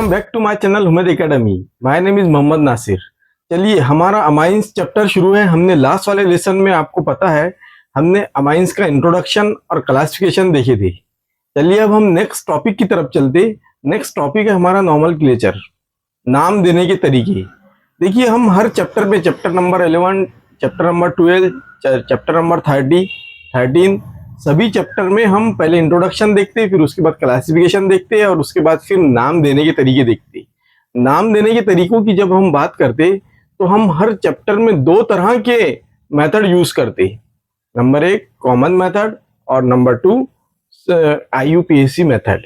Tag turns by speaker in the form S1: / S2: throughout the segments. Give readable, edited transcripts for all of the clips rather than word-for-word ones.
S1: Welcome back to my channel Humaid academy. My name is Mohammad Nasir. चलिए हमारा amines chapter शुरू है। हमने लास्ट वाले लेसन में, आपको पता है, हमने अमाइंस का इंट्रोडक्शन और क्लासिफिकेशन देखे थे। चलिए अब हम नेक्स्ट टॉपिक की तरफ चलते। नेक्स्ट टॉपिक है हमारा नॉमेनक्लेचर, नाम देने के तरीके। देखिए हम हर चैप्टर में, chapter number 11, chapter number 12, chapter number 30, 13, सभी चैप्टर में हम पहले इंट्रोडक्शन देखते हैं, फिर उसके बाद क्लासिफिकेशन देखते हैं और उसके बाद फिर नाम देने के तरीके देखते हैं। नाम देने के तरीकों की जब हम बात करते तो हम हर चैप्टर में दो तरह के मेथड यूज करते हैं। नंबर 1 कॉमन मेथड और नंबर 2 IUPAC मेथड।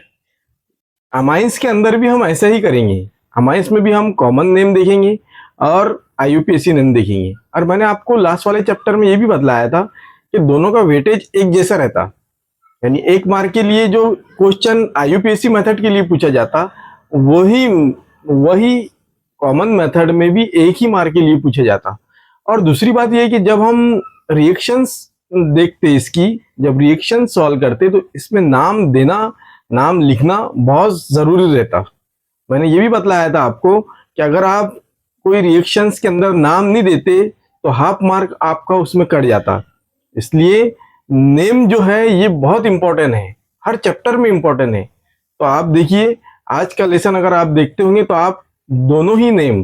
S1: अमाइंस के अंदर भी हम ऐसा ही करेंगे। अमाइंस में भी हम कॉमन नेम देखेंगे और IUPAC नेम देखेंगे। और मैंने आपको लास्ट वाले चैप्टर में ये भी बतलाया था कि दोनों का वेटेज एक जैसा रहता, यानी 1 मार्क के लिए जो क्वेश्चन IUPAC मेथड के लिए पूछा जाता वही कॉमन मेथड में भी 1 ही मार्क के लिए पूछा जाता। और दूसरी बात यह है कि जब हम रिएक्शंस देखते, इसकी जब रिएक्शन सॉल्व करते तो इसमें नाम देना, नाम लिखना बहुत जरूरी रहता। मैंने ये भी बतलाया था आपको कि अगर आप कोई रिएक्शंस के अंदर नाम नहीं देते तो हाफ मार्क आपका उसमें कट जाता। इसलिए नेम जो है ये बहुत इंपॉर्टेंट है, हर चैप्टर में इंपॉर्टेंट है। तो आप देखिए आज का लेसन अगर आप देखते होंगे तो आप दोनों ही name,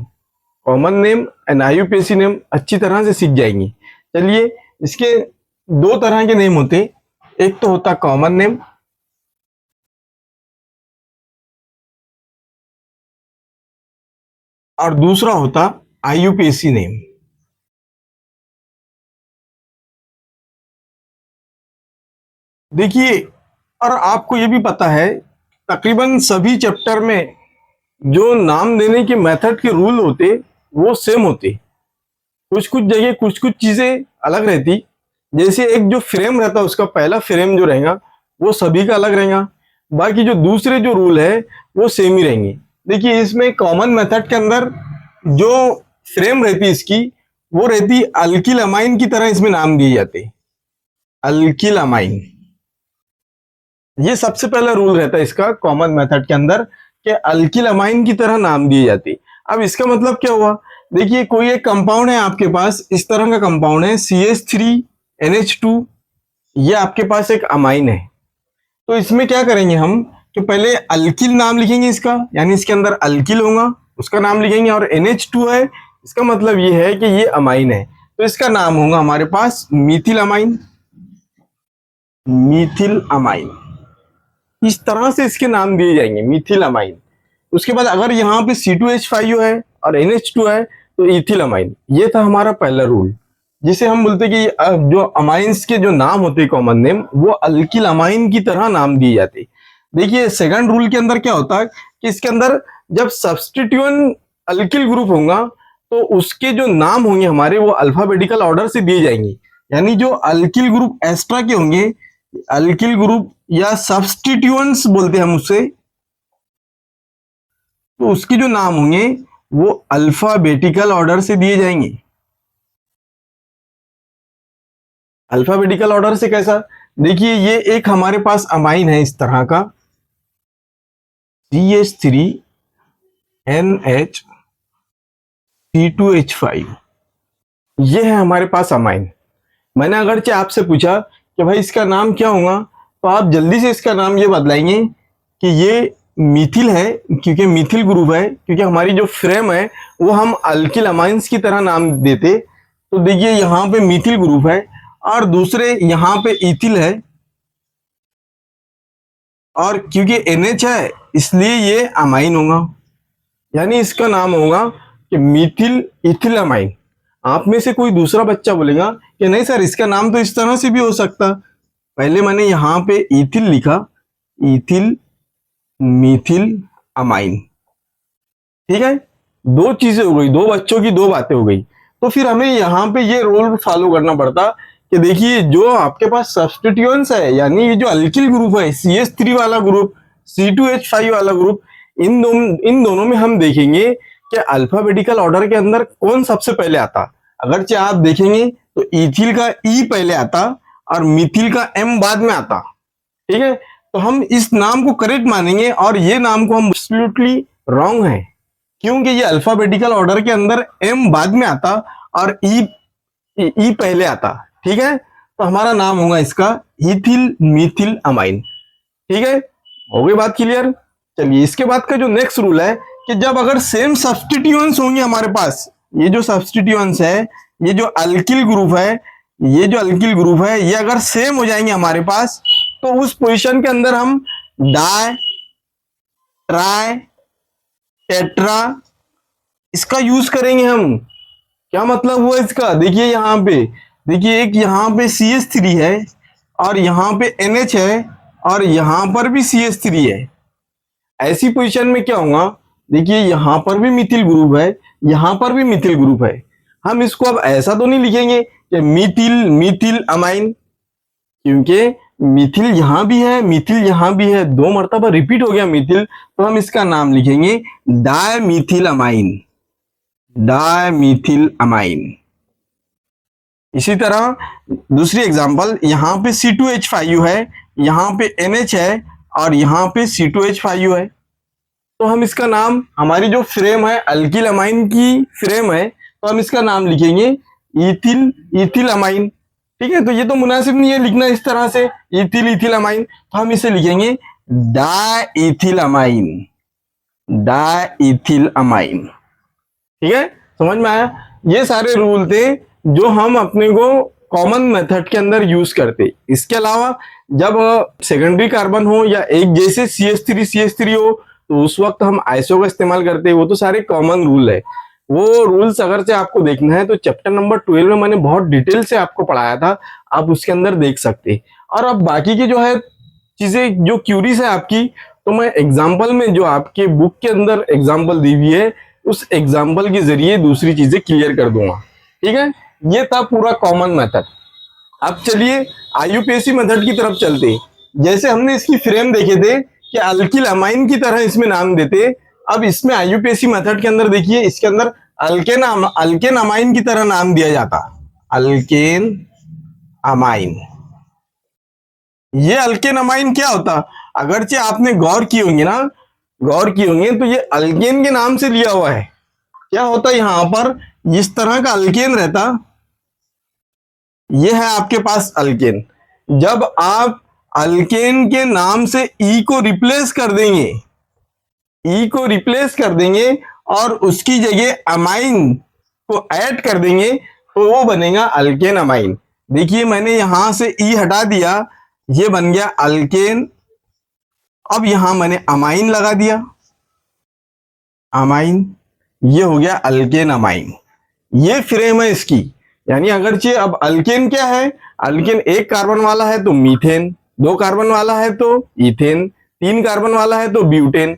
S1: common name and IUPAC name अच्छी तरह से सीख जाएंगे। चलिए इसके 2 तरह के नेम होते, एक तो होता कॉमन नेम और दूसरा होता IUPAC नेम। देखिए, और आपको ये भी पता है तकरीबन सभी चैप्टर में जो नाम देने के मेथड के रूल होते वो सेम होते। कुछ कुछ जगह कुछ कुछ चीजें अलग रहती। जैसे एक जो फ्रेम रहता, उसका पहला फ्रेम जो रहेगा वो सभी का अलग रहेगा, बाकी जो दूसरे जो रूल है वो सेम ही रहेंगे। देखिए इसमें कॉमन मेथड के अंदर जो फ्रेम रहती इसकी, वो रहती अल्किल अमाइन की तरह इसमें नाम दिए जाते। अल्किल अमाइन, ये सबसे पहला रूल रहता है इसका कॉमन मेथड के अंदर कि अल्किल अमाइन की तरह नाम दिए जाते। अब इसका मतलब क्या हुआ? देखिए कोई एक कंपाउंड है आपके पास, इस तरह का कंपाउंड है CH3NH2, ये आपके पास एक अमाइन है। तो इसमें क्या करेंगे हम कि पहले अल्किल नाम लिखेंगे इसका, यानी इसके अंदर अल्किल होगा उसका नाम लिखेंगे, और NH2 है, इसका मतलब ये है कि ये अमाइन है, तो इसका नाम होगा हमारे पास मीथिल अमाइन। मीथिल अमाइन, इस तरह से इसके नाम दिए जाएंगे, मीथिल अमाइन। उसके बाद अगर यहाँ पे C2H5 है और NH2 है तो इथिल अमाइन। ये था हमारा पहला रूल, जिसे हम बोलते कि जो अमाइंस के जो नाम होते कॉमन नेम वो अल्किल अमाइन की तरह नाम दिए जाते। देखिए सेकंड रूल के अंदर क्या होता है कि इसके अंदर जब सब्स्टिट्यूएंट अल्किल ग्रुप होगा तो उसके जो नाम होंगे हमारे वो अल्फाबेटिकल ऑर्डर से दिए जाएंगे। यानी जो अल्किल ग्रुप एक्स्ट्रा के होंगे, अल्किल ग्रुप या सब्स्टिट्यूएंट्स बोलते हैं हम उसे, तो उसके जो नाम होंगे वो अल्फाबेटिकल ऑर्डर से दिए जाएंगे। अल्फाबेटिकल ऑर्डर से कैसा? देखिए ये एक हमारे पास अमाइन है इस तरह का CH3NH C2H5, ये है हमारे पास अमाइन। मैंने अगरचे आपसे पूछा कि भाई इसका नाम क्या होगा, तो आप जल्दी से इसका नाम ये बदलाएंगे कि ये मीथिल है, क्योंकि मीथिल ग्रुप है, क्योंकि हमारी जो फ्रेम है वो हम अल्किल अमाइंस की तरह नाम देते। तो देखिए यहाँ पे मीथिल ग्रुप है और दूसरे यहाँ पे इथिल है, और क्योंकि NH है इसलिए ये अमाइन होगा, यानी इसका नाम होगा कि मीथिल इथिल अमाइन। आप में से कोई दूसरा बच्चा बोलेगा कि नहीं सर इसका नाम तो इस तरह से भी हो सकता। पहले मैंने यहाँ पे इथिल लिखा, इथिल मीथिल अमाइन, ठीक है, 2 चीजें हो गई, 2 बच्चों की 2 बातें हो गई। तो फिर हमें यहाँ पे ये रूल फॉलो करना पड़ता कि देखिए जो आपके पास सब्स्टिट्यूएंट्स है, यानी ये जो अल्किल ग्रुप है CH3 वाला ग्रुप, C2H5 वाला ग्रुप, इन दोनों में हम देखेंगे कि अल्फाबेटिकल ऑर्डर के अंदर कौन सबसे पहले आता। अगरचे आप देखेंगे तो इथिल का E पहले आता और मिथिल का M बाद में आता, ठीक है। तो हम इस नाम को करेक्ट मानेंगे और ये नाम को हम एब्सोल्युटली रॉन्ग है, क्योंकि ये अल्फाबेटिकल ऑर्डर के अंदर एम बाद में आता और ई पहले आता। ठीक है, तो हमारा नाम होगा इसका इथिल मिथिल अमाइन। ठीक है, हो गई बात क्लियर। चलिए, इसके बाद का जो नेक्स्ट रूल है कि जब अगर सेम सब्स्टिट्यूएंट्स होंगे हमारे पास, ये जो सब्स्टिट्यूएंट्स है, ये जो अल्किल ग्रुप है, ये जो अल्किल ग्रुप है, ये अगर सेम हो जाएंगे हमारे पास, तो उस पोजीशन के अंदर हम डाई, ट्राई, टेट्रा इसका यूज करेंगे हम। क्या मतलब हुआ इसका? देखिए यहाँ पे, देखिए एक यहाँ पे CH3 है और यहाँ पे NH है और यहाँ पर भी CH3 है। ऐसी पोजीशन में क्या होगा, देखिए यहाँ पर भी मिथिल ग्रुप है, यहाँ पर भी मिथिल ग्रुप है। हम इसको अब ऐसा तो नहीं लिखेंगे कि मिथिल मिथिल अमाइन, क्योंकि मिथिल यहाँ भी है, मिथिल यहाँ भी है, 2 मर्तबा रिपीट हो गया मिथिल, तो हम इसका नाम लिखेंगे डायमिथिल अमाइन, डायमिथिल अमाइन। इसी तरह दूसरी एग्जांपल, यहाँ पे C2H5 है, यहाँ पे NH है और यहाँ पे C2H5 है, तो हम इसका नाम, हमारी जो फ्रेम है अल्किल अमाइन की फ्रेम है, तो हम इसका नाम लिखेंगे इथिल इथिल अमाइन। ठीक है, तो ये तो मुनासिब नहीं है लिखना इस तरह से इथिल इथिल अमाइन, तो हम इसे लिखेंगे डाइथिल अमाइन, डाइथिल अमाइन। ठीक है, समझ में आया? ये सारे रूल थे जो हम अपने को कॉमन मेथड के अंदर यूज करते। इसके अलावा जब सेकेंडरी कार्बन हो या एक जैसे CH3 हो, तो उस वक्त हम आइसो का इस्तेमाल करते हैं। वो तो सारे कॉमन रूल है। वो रूल्स अगर से आपको देखना है तो चैप्टर नंबर 12 में मैंने बहुत डिटेल से आपको पढ़ाया था, आप उसके अंदर देख सकते। और अब बाकी की जो है चीजें जो क्यूरीज है आपकी, तो मैं एग्जाम्पल में जो आपके बुक के अंदर एग्जाम्पल दी हुई है, उस एग्जाम्पल के जरिए दूसरी चीजें क्लियर कर दूंगा। ठीक है, ये था पूरा कॉमन मेथड। अब चलिए IUPAC मेथड की तरफ चलते। जैसे हमने इसकी फ्रेम देखे थे कि अल्किल अमाइन की तरह इसमें नाम देते, अब इसमें IUPAC मेथड के अंदर देखिए, इसके अंदर अल्केन अमाइन की तरह नाम दिया जाता, अल्केन अमाइन। ये अल्केन अमाइन क्या होता? अगरचे आपने गौर की होंगी ना, गौर की होंगे, तो ये अल्केन के नाम से लिया हुआ है। क्या होता है यहाँ पर, इस तरह का अल्केन रहता, ये है आपके पास अल्केन। जब आप अल्केन के नाम से ई को रिप्लेस कर देंगे, ई को रिप्लेस कर देंगे और उसकी जगह अमाइन को ऐड कर देंगे, तो वो बनेगा अल्केन अमाइन। देखिए मैंने यहां से ई हटा दिया, ये बन गया अल्केन। अब यहां मैंने अमाइन लगा दिया, अमाइन, ये हो गया अल्केन अमाइन। ये फ्रेम है इसकी। यानी अगरचे अब अल्केन क्या है, अल्केन 1 कार्बन वाला है तो मीथेन, 2 कार्बन वाला है तो इथेन, 3 कार्बन वाला है तो ब्यूटेन।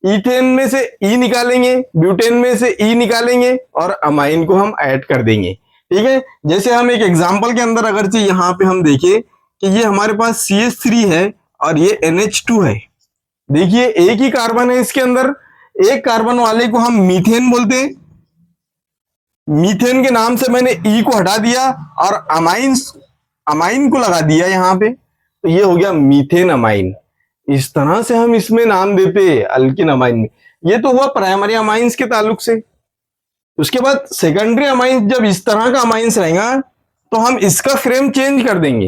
S1: इथेन में से ई निकालेंगे, ब्यूटेन में से ई निकालेंगे और अमाइन को हम ऐड कर देंगे। ठीक है, जैसे हम एक एग्जांपल के अंदर अगरचे यहाँ पे हम देखें कि ये हमारे पास CH3 है और ये NH2 है। देखिए एक ही कार्बन है इसके अंदर, 1 कार्बन वाले को हम मीथेन बोलते हैं। मीथेन के नाम से मैंने ई को हटा दिया और अमाइन को लगा दिया यहाँ पे, तो ये हो गया मीथेन अमाइन। इस तरह से हम इसमें नाम देते हैं अल्किन अमाइन में। ये तो हुआ प्राइमरी अमाइंस के ताल्लुक से। उसके बाद सेकेंडरी अमाइंस, जब इस तरह का अमाइंस रहेगा तो हम इसका फ्रेम चेंज कर देंगे।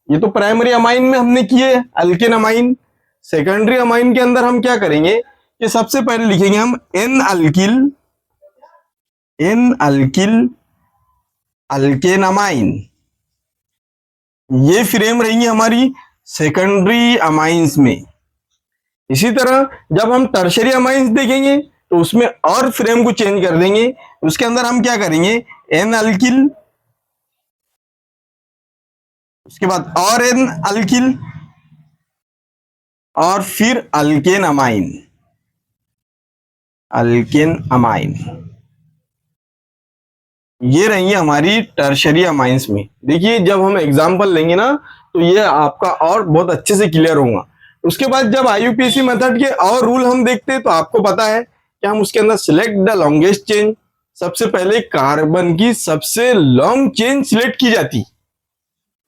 S1: ये तो प्राइमरी अमाइन में हमने किए अल्किन अमाइन। सेकेंडरी अमाइन के अंदर हम क्या करेंगे कि सबसे पहले लिखेंगे हम एन अल्किल अल्केन अमाइन। ये फ्रेम रहेंगी हमारी सेकेंडरी अमाइंस में। इसी तरह जब हम टर्शरी अमाइंस देखेंगे तो उसमें और फ्रेम को चेंज कर देंगे। उसके अंदर हम क्या करेंगे, एन अल्किल, उसके बाद और एन अल्किल और फिर अल्केन अमाइन, अल्केन अमाइन। ये रहेंगी हमारी टर्शरी अमाइंस में। देखिए जब हम एग्जांपल लेंगे ना तो ये आपका और बहुत अच्छे से क्लियर होगा। उसके बाद जब IUPAC मेथड के और रूल हम देखते हैं तो आपको पता है कि हम उसके अंदर सिलेक्ट द लॉन्गेस्ट चेन, सबसे पहले कार्बन की सबसे लॉन्ग चेन सिलेक्ट की जाती,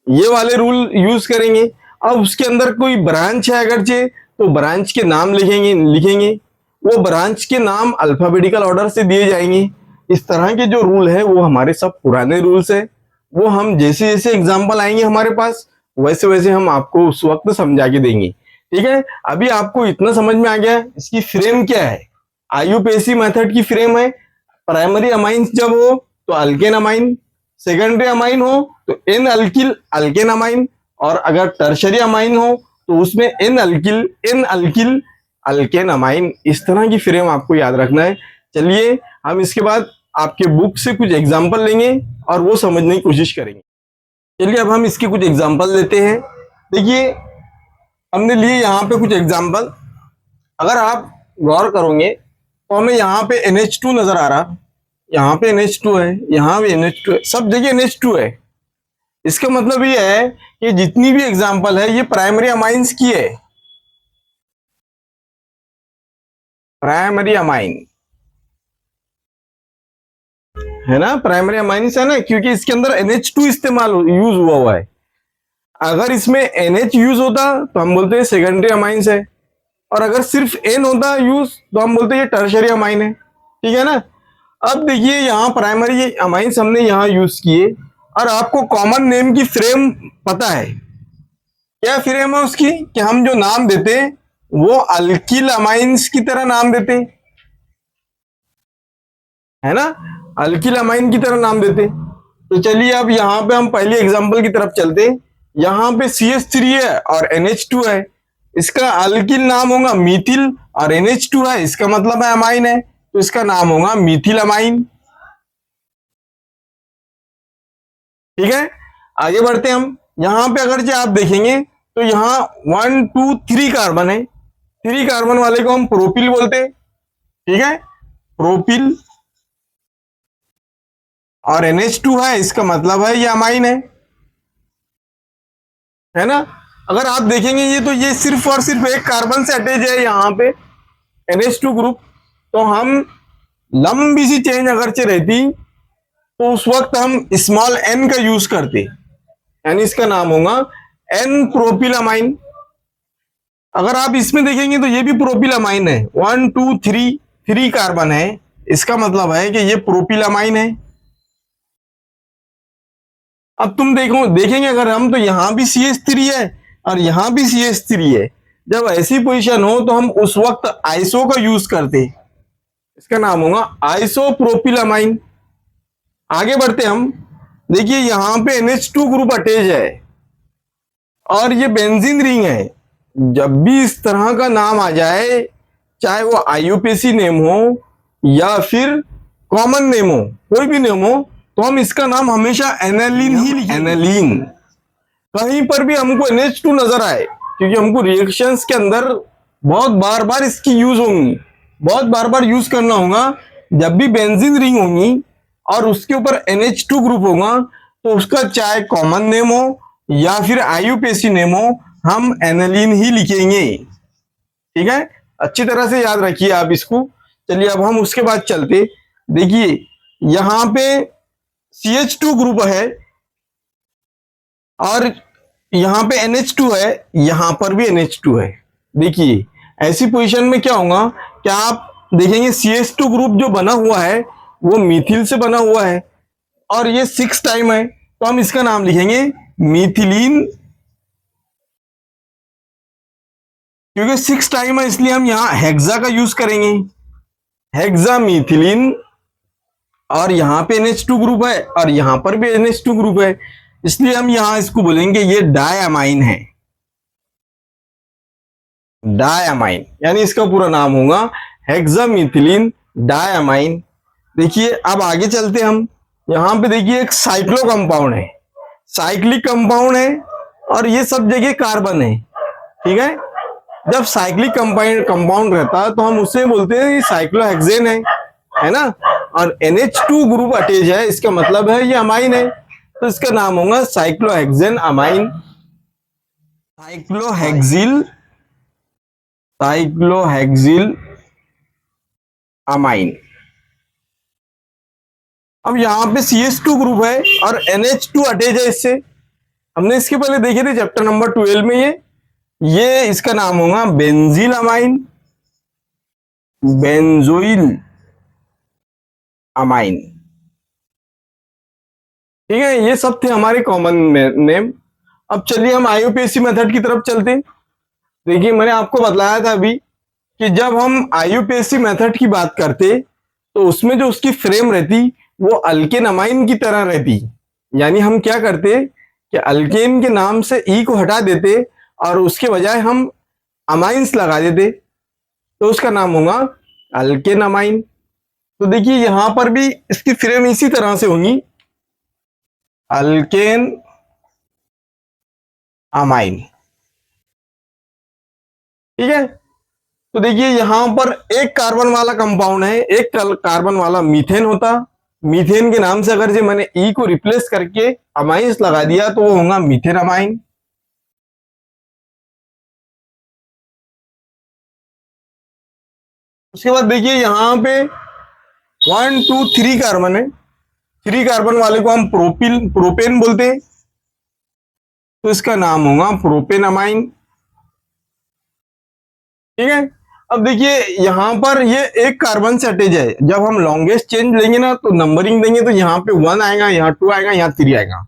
S1: ये वाले रूल यूज करेंगे। अब उसके अंदर कोई ब्रांच है अगरचे तो ब्रांच के नाम लिखेंगे। वो ब्रांच के नाम अल्फाबेटिकल ऑर्डर से दिए जाएंगे। इस तरह के जो रूल है वो हमारे सब पुराने रूल्स है, वो हम जैसे जैसे एग्जाम्पल आएंगे हमारे पास वैसे वैसे हम आपको उस वक्त समझा के देंगे। ठीक है, अभी आपको इतना समझ में आ गया इसकी फ्रेम क्या है। आईयूपीएसी मेथड की फ्रेम है, प्राइमरी अमाइंस जब हो तो अल्केन अमाइन, सेकेंडरी अमाइन हो तो एन अल्किल अल्केन अमाइन, और अगर टर्शरी अमाइन हो तो उसमें एन अल्किल अल्केन अमाइन। इस तरह की फ्रेम आपको याद रखना है। चलिए हम इसके बाद आपके बुक से कुछ एग्जाम्पल लेंगे और वो समझने की कोशिश करेंगे। चलिए अब हम इसके कुछ एग्जाम्पल लेते हैं। देखिए हमने लिए यहाँ पे कुछ एग्जाम्पल, अगर आप गौर करोगे तो हमें यहाँ पे NH2 नजर आ रहा, यहाँ पे NH2 है, यहाँ भी NH2 है, सब जगह NH2 है। इसका मतलब ये है कि जितनी भी एग्जाम्पल है ये प्राइमरी अमाइंस की है, प्राइमरी अमाइन है ना, प्राइमरी अमाइंस है ना, क्योंकि इसके अंदर NH2 इस्तेमाल यूज हुआ है। अगर इसमें NH यूज होता तो हम बोलते हैं सेकेंडरी अमाइंस है, और अगर सिर्फ N होता यूज तो हम बोलते हैं ये टर्शरी अमाइन है। ठीक है ना। अब देखिए यहाँ प्राइमरी अमाइंस हमने यहाँ यूज किए, और आपको कॉमन नेम की फ्रेम पता है, क्या फ्रेम है उसकी, कि हम जो नाम देते हैं वो अल्किल अमाइंस की तरह नाम देते हैं, है ना, अल्किल अमाइन की तरह नाम देते। तो चलिए अब यहाँ पे हम पहले एग्जांपल की तरफ चलते। यहाँ पे CH3 है और NH2 है, इसका अल्किल नाम होगा मीथिल, और NH2 है इसका मतलब है अमाइन है, तो इसका नाम होगा मीथिल अमाइन। ठीक है, आगे बढ़ते हम। यहाँ पे अगर आप देखेंगे तो यहाँ 1 2 3 कार्बन है, 3 कार्बन वाले को हम प्रोपिल बोलते हैं। ठीक है, प्रोपिल, और NH2 है इसका मतलब है ये अमाइन है ना। अगर आप देखेंगे ये तो ये सिर्फ और सिर्फ एक कार्बन से अटैच है यहाँ पे NH2 ग्रुप, तो हम लंबी सी चेंज अगरचे रहती तो उस वक्त हम स्मॉल n का यूज करते, यानी इसका नाम होगा N प्रोपिल अमाइन। अगर आप इसमें देखेंगे तो ये भी प्रोपिल अमाइन है, 1 2 3 कार्बन है, इसका मतलब है कि ये प्रोपिल अमाइन है। अब तुम देखो देखेंगे अगर हम तो यहाँ भी CH3 है और यहाँ भी CH3 है, जब ऐसी पोजीशन हो तो हम उस वक्त आइसो का यूज करते, इसका नाम होगा आइसोप्रोपिल अमाइन। आगे बढ़ते हम। देखिए यहाँ पे NH2 ग्रुप अटैच है और ये बेंजीन रिंग है। जब भी इस तरह का नाम आ जाए, चाहे वो आईयूपीएसी नेम हो या फिर कॉमन नेम हो, कोई भी नेम हो, तो हम इसका नाम हमेशा एनालिन ही लिखेंगे। एनालिन, कहीं पर भी हमको NH2 नजर आए, क्योंकि हमको रिएक्शंस के अंदर बहुत बार बार इसकी यूज होंगी, बहुत बार बार यूज करना होगा। जब भी बेंजीन रिंग होंगी और उसके ऊपर NH2 ग्रुप होगा, तो उसका चाहे कॉमन नेम हो या फिर आईयूपीएसी नेम हो, हम एनालिन ही लिखेंगे। ठीक है, अच्छी तरह से याद रखिए आप इसको। चलिए अब हम उसके बाद चलते। देखिए यहाँ पे CH2 ग्रुप है और यहाँ पे NH2 है, यहाँ पर भी NH2 है। देखिए ऐसी पोजीशन में क्या होगा, क्या आप देखेंगे CH2 ग्रुप जो बना हुआ है वो मीथिल से बना हुआ है और ये 6 टाइम है, तो हम इसका नाम लिखेंगे मीथिलीन। क्योंकि 6 टाइम है इसलिए हम यहाँ हेक्सा का यूज करेंगे, हेक्सा मीथिलीन। और यहाँ पे NH2 ग्रुप है और यहाँ पर भी NH2 ग्रुप है, इसलिए हम यहाँ इसको बोलेंगे ये डायमाइन है, डायमाइन, यानी इसका पूरा नाम होगा हेक्सामिथिलीन डायमाइन। देखिए अब आगे चलते हम। यहाँ पे देखिए एक साइक्लो कंपाउंड है, साइक्लिक कंपाउंड है और ये सब जगह कार्बन है। ठीक है, जब साइक्लिक कंपाउंड रहता है तो हम उसे बोलते हैं साइक्लोहेक्सेन है ना। और NH2 ग्रुप अटैच है, इसका मतलब है ये अमाइन है, तो इसका नाम होगा साइक्लोहेक्सेन अमाइन, साइक्लोहेक्सिल अमाइन। अब यहाँ पे CH2 ग्रुप है और NH2 अटैच है इससे, हमने इसके पहले देखे थे चैप्टर नंबर 12 में। ये इसका नाम होगा बेंजील अमाइन, बेंजोइल अमाइन। ठीक है, ये सब थे हमारे कॉमन नेम। अब चलिए हम आईयूपीएसी मेथड की तरफ चलते हैं। देखिए मैंने आपको बतलाया था अभी कि जब हम आईयूपीएसी मेथड की बात करते तो उसमें जो उसकी फ्रेम रहती वो अल्केन अमाइन की तरह रहती। यानी हम क्या करते कि अल्केन के नाम से ई को हटा देते और उसके बजाय हम अमाइंस लगा देते, तो उसका नाम होगा अल्केन अमाइन। तो देखिए यहां पर भी इसकी फ्रेम इसी तरह से होंगी, अल्केन अमाइन। ठीक है, तो देखिए यहां पर एक कार्बन वाला कंपाउंड है, एक कार्बन वाला मीथेन होता। मीथेन के नाम से अगर जो मैंने ई को रिप्लेस करके अमाइंस लगा दिया तो वो होगा मीथेन अमाइन। उसके बाद देखिए यहां पे 1 2 3 कार्बन है, 3 कार्बन वाले को हम प्रोपेन बोलते हैं, तो इसका नाम होगा प्रोपेन अमाइन। ठीक है, अब देखिए यहां पर ये एक कार्बन से अटैच है। जब हम लॉन्गेस्ट चेंज लेंगे ना तो नंबरिंग देंगे तो यहाँ पे 1 आएगा, यहाँ 2 आएगा, यहाँ 3 आएगा।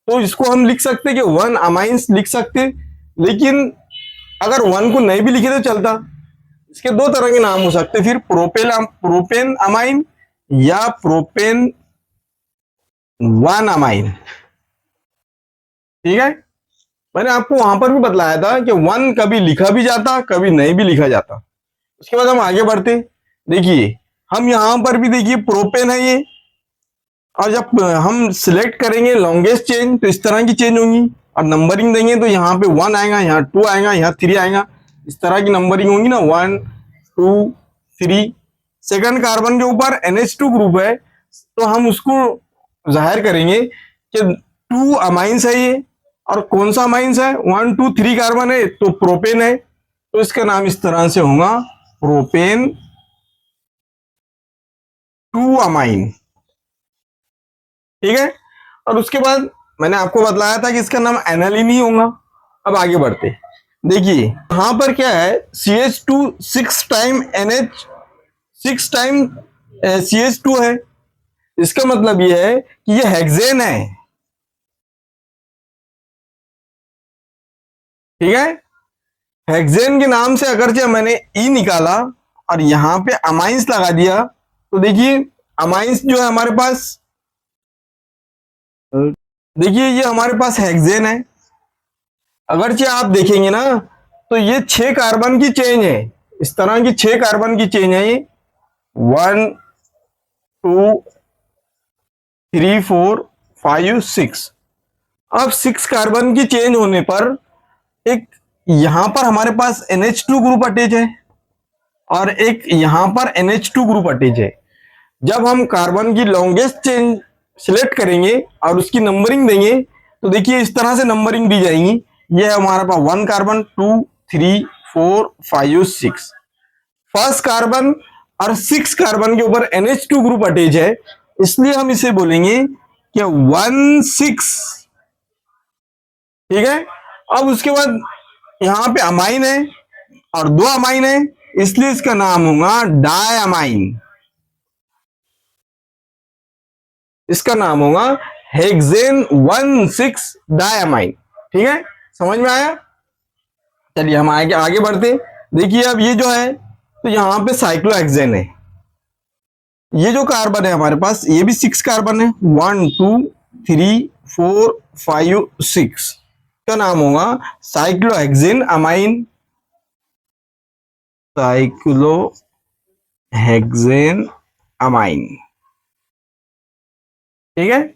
S1: तो इसको हम लिख सकते कि 1 अमाइंस लिख सकते। लेकिन अगर 1 को नहीं भी लिखे तो चलता। इसके दो तरह के नाम हो सकते, फिर प्रोपेन अमाइन या प्रोपेन 1 अमाइन। ठीक है, मैंने आपको वहां पर भी बतलाया था कि 1 कभी लिखा भी जाता, कभी नहीं भी लिखा जाता। उसके बाद हम आगे बढ़ते। देखिए हम यहां पर भी देखिए प्रोपेन है ये, और जब हम सिलेक्ट करेंगे लॉन्गेस्ट चेंज तो इस तरह की चेंज होंगी, और नंबरिंग देंगे तो यहाँ पे 1 आएगा, यहाँ 2 आएगा, यहाँ 3 आएगा। इस तरह की नंबरिंग होंगी ना, 1 2 3। सेकंड कार्बन के ऊपर NH2 ग्रुप है, तो हम उसको जाहिर करेंगे कि 2 अमाइंस है ये। और कौन सा अमाइंस है, 1 2 3 कार्बन है तो प्रोपेन है, तो इसका नाम इस तरह से होगा प्रोपेन 2 अमाइन। ठीक है, और उसके बाद मैंने आपको बतलाया था कि इसका नाम एनालिन ही होगा। अब आगे बढ़ते, देखिए यहां पर क्या है, CH2 6 time NH 6 time CH2 है। इसका मतलब यह है कि ये हेक्सेन है। ठीक है, हेक्सेन के नाम से अगर जो मैंने ई निकाला और यहां पे अमाइंस लगा दिया, तो देखिए अमाइंस जो है हमारे पास, देखिए ये हमारे पास हेक्सेन है। अगरचे आप देखेंगे ना तो ये 6 कार्बन की चेन है, इस तरह की 6 कार्बन की चेन है ये, 1 2 3 4 5 6। अब 6 कार्बन की चेंज होने पर एक यहां पर हमारे पास NH2 ग्रुप अटैच है और एक यहां पर NH2 ग्रुप अटैच है। जब हम कार्बन की लॉन्गेस्ट चेन सिलेक्ट करेंगे और उसकी नंबरिंग देंगे तो देखिए इस तरह से नंबरिंग दी जाएगी। ये है हमारे पास 1 कार्बन 2 3 4 5 6। फर्स्ट कार्बन और 6 कार्बन के ऊपर NH2 ग्रुप अटैच है, इसलिए हम इसे बोलेंगे कि 1 6। ठीक है, अब उसके बाद यहां पे अमाइन है और 2 अमाइन है, इसलिए इसका नाम होगा डाई अमाइन। इसका नाम होगा हेक्सेन 1,6 डायमाइन। ठीक है, समझ में आया। चलिए हम आगे बढ़ते। देखिए अब ये जो है तो यहां पे साइक्लोहेक्सेन है। ये जो कार्बन है हमारे पास ये भी 6 कार्बन है, 1 2 3 4 5 6। का नाम होगा साइक्लोहेक्सेन अमाइन, साइक्लोहेक्सेन अमाइन। ठीक है,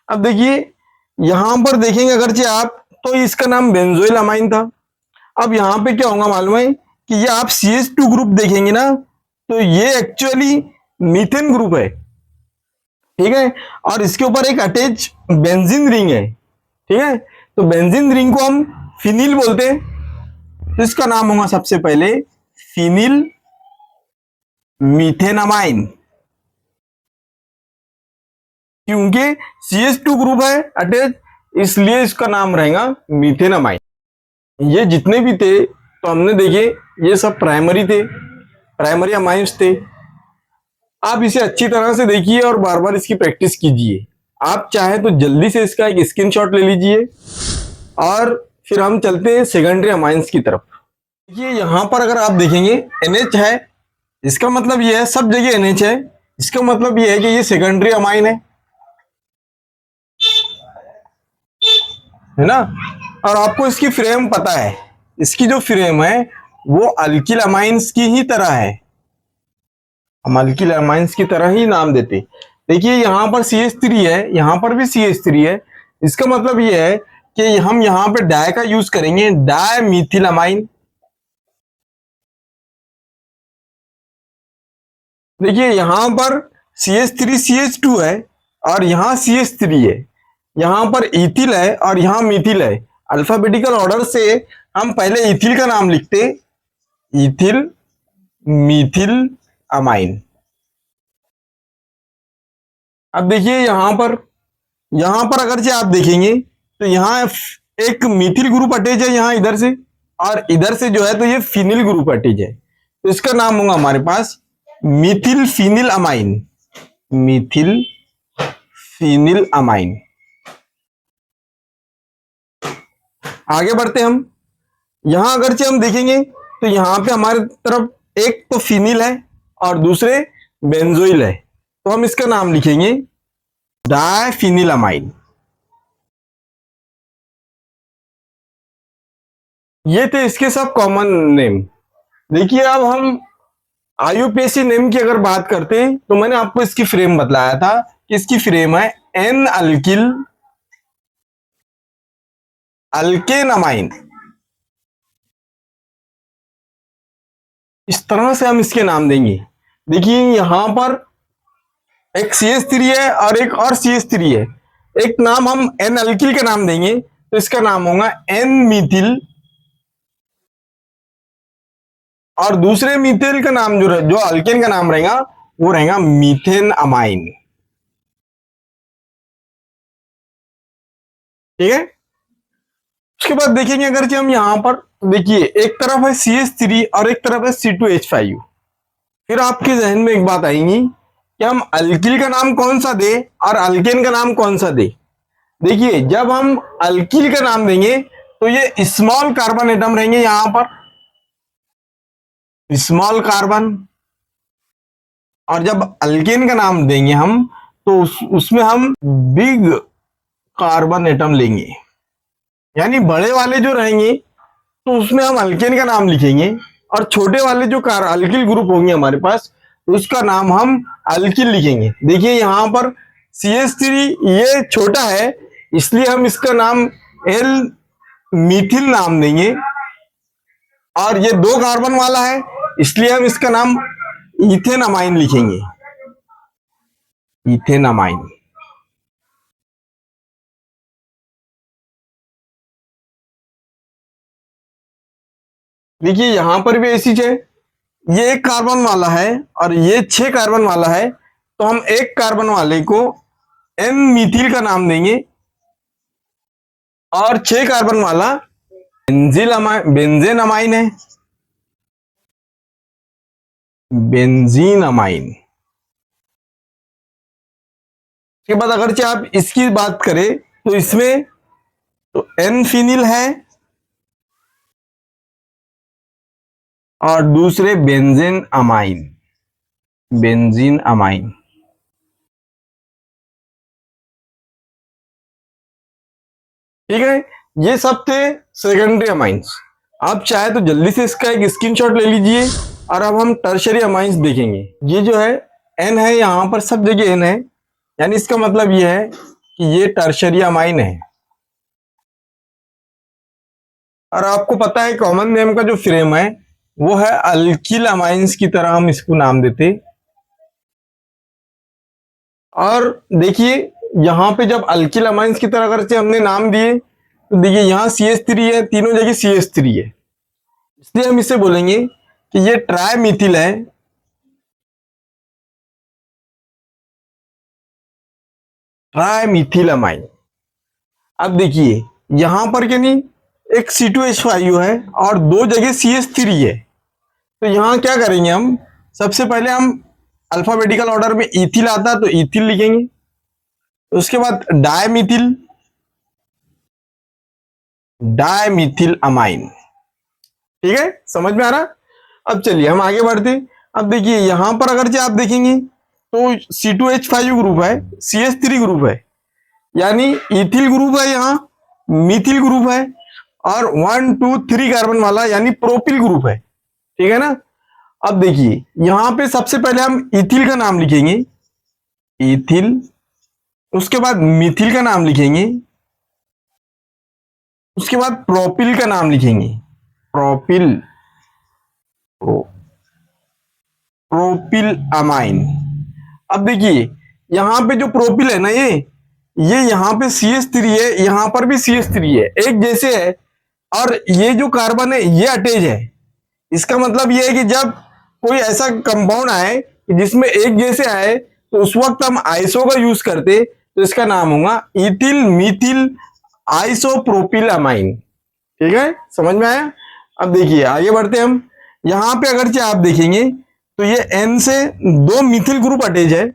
S1: अब देखिए यहां पर देखेंगे अगरचे आप तो इसका नाम बेंजोइल अमाइन था। अब यहां पे क्या होगा मालूम है कि ये आप CH2 ग्रुप देखेंगे ना तो ये एक्चुअली मीथेन ग्रुप है। ठीक है, और इसके ऊपर एक अटैच बेंजीन रिंग है। ठीक है, तो बेंजीन रिंग को हम फिनिल बोलते हैं, तो इसका नाम होगा सबसे पहले फिनिल मीथेनामाइन, क्योंकि CH2 ग्रुप है अटैच, इसलिए इसका नाम रहेगा मीथेनामाइन। ये जितने भी थे तो हमने देखे ये सब प्राइमरी थे। प्राइमरी अमाइंस थे। आप इसे अच्छी तरह से देखिए और बार बार इसकी प्रैक्टिस कीजिए। आप चाहे तो जल्दी से इसका एक स्क्रीनशॉट ले लीजिए और फिर हम चलते हैं सेकेंडरी अमाइंस की तरफ। देखिए यहाँ पर अगर आप देखेंगे NH है, इसका मतलब ये है सब जगह NH है, इसका मतलब ये है कि ये सेकेंडरी अमाइन है ना। और आपको इसकी फ्रेम पता है, इसकी जो फ्रेम है वो अल्किल अमाइंस की ही तरह है, हम अल्किल अमाइंस की तरह ही नाम देते। देखिए यहाँ पर CH3 है, यहाँ पर भी CH3 है, इसका मतलब ये है कि हम यहाँ पे डाई का यूज करेंगे, डाई मीथिल अमाइन। देखिए यहाँ पर CH3 CH2 है और यहाँ CH3 है, यहाँ पर इथिल है और यहाँ मिथिल है। अल्फाबेटिकल ऑर्डर से हम पहले इथिल का नाम लिखते, इथिल मिथिल अमाइन। अब देखिए यहाँ पर अगर से आप देखेंगे तो यहाँ एक मिथिल ग्रुप अटैच है यहाँ इधर से, और इधर से जो है तो ये फिनिल ग्रुप अटैच है, तो इसका नाम होगा हमारे पास methyl phenyl amine, methyl phenyl amine. आगे बढ़ते हम, यहां अगर से हम देखेंगे तो यहाँ पे हमारे तरफ एक तो फिनिल है और दूसरे बेंजोइल है, तो हम इसका नाम लिखेंगे डायफिनिल अमाइन। ये थे इसके सब कॉमन नेम। देखिए अब हम IUPAC नेम की अगर बात करते हैं तो मैंने आपको इसकी फ्रेम बतलाया था कि इसकी फ्रेम है N अल्किल अल्केन अमाइन। इस तरह से हम इसके नाम देंगे। देखिए यहां पर एक CH3 है और एक और CH3 है, एक नाम हम N अल्किल का नाम देंगे तो इसका नाम होगा N मिथिल, और दूसरे मिथिल का नाम जो अल्केन का नाम रहेगा वो रहेगा मीथेन अमाइन। ठीक है, उसके बाद देखेंगे अगर कि हम यहां पर देखिए एक तरफ है CH3 और एक तरफ है C2H5। फिर आपके जहन में एक बात आएगी कि हम अल्किल का नाम कौन सा दे और अल्केन का नाम कौन सा दे। देखिए जब हम अल्किल का नाम देंगे तो ये स्मॉल कार्बन एटम रहेंगे यहां पर, स्मॉल कार्बन, और जब अल्केन का नाम देंगे हम तो उसमें हम बिग कार्बन एटम लेंगे, यानी बड़े वाले जो रहेंगे तो उसमें हम अल्केन का नाम लिखेंगे, और छोटे वाले जो अल्किल ग्रुप होंगे हमारे पास उसका नाम हम अल्किल लिखेंगे। देखिए यहाँ पर CH3 ये छोटा है इसलिए हम इसका नाम L मिथिल नाम देंगे, और ये 2 कार्बन वाला है इसलिए हम इसका नाम इथेन अमाइन लिखेंगे, इथेन अमाइन। देखिए यहां पर भी ऐसी है, ये 1 कार्बन वाला है और ये 6 कार्बन वाला है, तो हम 1 कार्बन वाले को N मिथिल का नाम देंगे और 6 कार्बन वाला बेंजीन अमाइन है, बेंजीन अमाइन। के बाद अगर चाहे आप इसकी बात करें तो इसमें तो N फिनिल है और दूसरे बेंजीन अमाइन, बेंजीन अमाइन। ठीक है, ये सब थे सेकेंडरी अमाइंस। आप चाहे तो जल्दी से इसका एक स्क्रीनशॉट ले लीजिए और अब हम टर्शरी अमाइंस देखेंगे। ये जो है N है, यहां पर सब जगह N है, यानी इसका मतलब ये है कि ये टर्शरी अमाइन है। और आपको पता है कॉमन नेम का जो फ्रेम है वो है अल्किल अमाइंस की तरह हम इसको नाम देते। और देखिए यहाँ पे जब अल्किल अमाइंस की तरह अगर से हमने नाम दिए तो देखिए यहाँ CH3 है, तीनों जगह CH3 है, इसलिए हम इसे बोलेंगे कि ये ट्राई मिथिल है, ट्राई मिथिल अमाइन। अब देखिए यहां पर क्या नहीं एक C2H5 है और 2 जगह CH3 है, तो यहां क्या करेंगे हम सबसे पहले हम अल्फाबेटिकल ऑर्डर में इथिल आता है तो इथिल लिखेंगे, उसके बाद डायमिथिल, डायमिथिल अमाइन। ठीक है, समझ में आ रहा। अब चलिए हम आगे बढ़ते। अब देखिए यहां पर अगर जो आप देखेंगे तो C2H5 ग्रुप है, CH3 ग्रुप है, यानी इथिल ग्रुप है, यहाँ मिथिल ग्रुप है, और 1 2 3 कार्बन वाला यानी प्रोपिल ग्रुप है। ठीक है ना। अब देखिए यहां पे सबसे पहले हम इथिल का नाम लिखेंगे, इथिल, उसके बाद मिथिल का नाम लिखेंगे, उसके बाद प्रोपिल का नाम लिखेंगे, प्रोपिल, प्रोपिल अमाइन। अब देखिए यहां पे जो प्रोपिल है ना, ये यहां पे CH3 है, यहां पर भी CH3 है, एक जैसे है, और ये जो कार्बन है ये अटैच है। इसका मतलब ये है कि जब कोई ऐसा कंपाउंड आए जिसमें एक जैसे आए तो उस वक्त हम आइसो का यूज करते, तो इसका नाम होगा इथिल मिथिल आइसोप्रोपिल अमाइन। ठीक है, समझ में आया। अब देखिए आगे बढ़ते हम। यहां पे अगर आप देखेंगे तो ये N से 2 मिथिल ग्रुप अटैच है,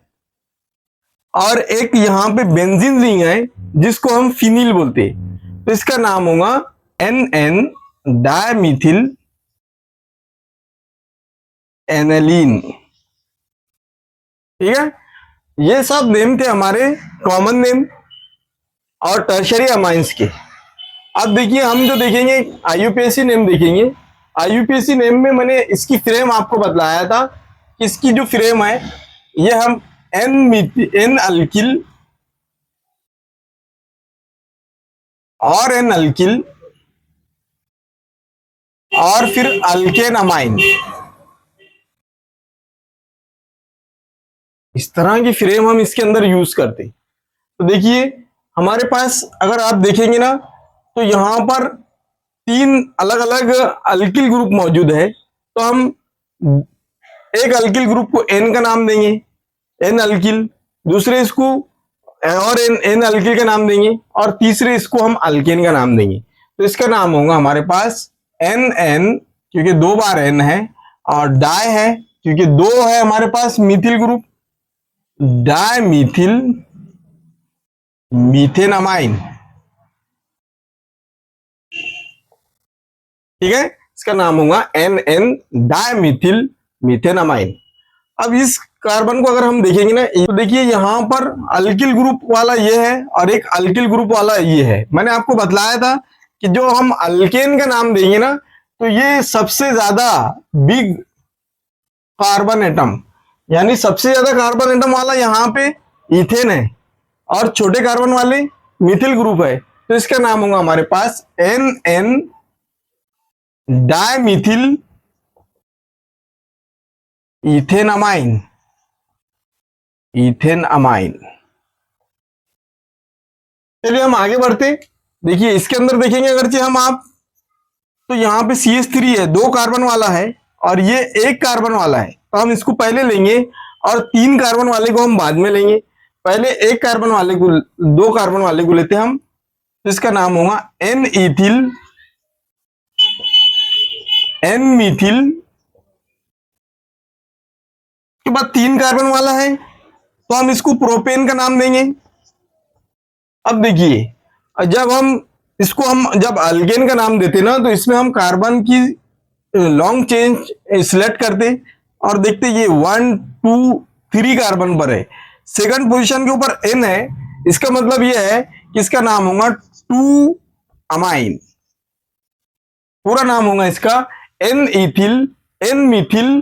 S1: और एक यहां पे बेंजीन रिंग है जिसको हम फिनिल बोलते हैं, तो इसका नाम होगा NN डायमिथिल एनालिन। ठीक है, ये सब नेम थे हमारे कॉमन नेम और टर्शरी अमाइंस के। अब देखिए हम जो देखेंगे IUPAC नेम देखेंगे। IUPAC नेम में मैंने इसकी फ्रेम आपको बतलाया था कि इसकी जो फ्रेम है ये हम N अल्किल और N अल्किल और फिर अल्केन अमाइन, इस तरह की फ्रेम हम इसके अंदर यूज करते। तो देखिए हमारे पास अगर आप देखेंगे ना तो यहां पर 3 अलग अलग अल्किल ग्रुप मौजूद है, तो हम एक अल्किल ग्रुप को N का नाम देंगे, N अल्किल, दूसरे इसको और N अल्किल का नाम देंगे, और तीसरे इसको हम अल्केन का नाम देंगे। तो इसका नाम होगा हमारे पास NN, क्योंकि 2 बार N है, और डाई है क्योंकि 2 है हमारे पास methyl group, dimethyl methane amine. ठीक है, इसका नाम होगा NN डायमिथिल मीथेन अमाइन। अब इस कार्बन को अगर हम देखेंगे ना तो देखिए यहां पर अल्किल ग्रुप वाला ये है और एक अल्किल ग्रुप वाला ये है। मैंने आपको बतलाया था कि जो हम अल्केन का नाम देंगे ना तो ये सबसे ज्यादा बिग कार्बन एटम, यानी सबसे ज्यादा कार्बन एटम वाला यहाँ पे इथेन है, और छोटे कार्बन वाले मिथिल ग्रुप है, तो इसका नाम होगा हमारे पास NN dimethyl ethane amine, ethane amine. चलिए हम आगे बढ़ते। देखिए इसके अंदर देखेंगे अगर हम आप तो यहाँ पे CH3 है, 2 कार्बन वाला है, और ये 1 कार्बन वाला है, तो हम इसको पहले लेंगे और 3 कार्बन वाले को हम बाद में लेंगे। पहले 1 कार्बन वाले को, 2 कार्बन वाले को लेते हैं हम, तो इसका नाम होगा N इथिल, N मिथिल, के बाद 3 कार्बन वाला है तो हम इसको प्रोपेन का नाम देंगे। अब देखिए जब हम इसको जब अल्केन का नाम देते ना तो इसमें हम कार्बन की लॉन्ग चेन सिलेक्ट करते और देखते ये 1 2 3 कार्बन पर है, सेकंड पोजीशन के ऊपर N है, इसका मतलब ये है कि इसका नाम होगा 2 अमाइन। पूरा नाम होगा इसका N ethyl N Mithil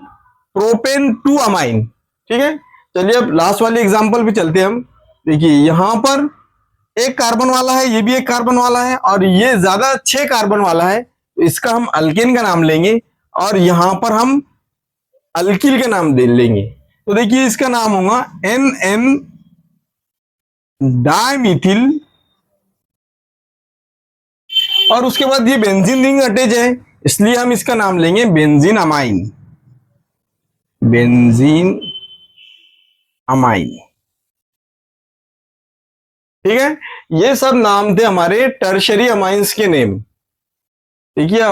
S1: propane 2 amine. ठीक है, चलिए अब लास्ट वाले एग्जांपल पे चलते हैं हम। देखिए यहां पर 1 कार्बन वाला है, ये भी 1 कार्बन वाला है, और ये ज्यादा 6 कार्बन वाला है, तो इसका हम अल्केन का नाम लेंगे और यहां पर हम अल्किल का नाम दे लेंगे। तो देखिए इसका नाम होगा NN डायमिथिल, और उसके बाद ये बेंजीन रिंग अटैच है इसलिए हम इसका नाम लेंगे बेंजीन अमाइन, बेंजीन अमाइन। ठीक है, ये सब नाम थे हमारे टर्शरी अमाइंस के नेम। देखिए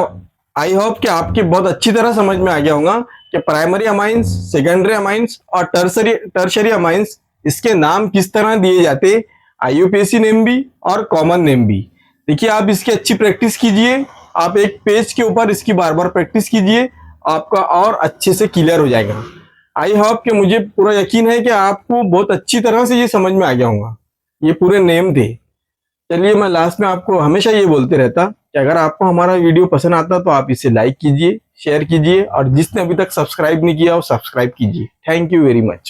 S1: आई होप कि आपके बहुत अच्छी तरह समझ में आ गया होगा कि प्राइमरी अमाइंस, सेकेंडरी अमाइंस और टर्शरी अमाइंस, इसके नाम किस तरह दिए जाते, IUPAC नेम भी और कॉमन नेम भी। देखिए, आप इसकी अच्छी प्रैक्टिस कीजिए, आप एक पेज के ऊपर इसकी बार बार प्रैक्टिस कीजिए, आपका और अच्छे से क्लियर हो जाएगा। आई होप कि मुझे पूरा यकीन है कि आपको बहुत अच्छी तरह से ये समझ में आ गया होगा। ये पूरे नेम थे। चलिए, मैं लास्ट में आपको हमेशा ये बोलते रहता कि अगर आपको हमारा वीडियो पसंद आता तो आप इसे लाइक कीजिए, शेयर कीजिए और जिसने अभी तक सब्सक्राइब नहीं किया वो सब्सक्राइब कीजिए। Thank you very much.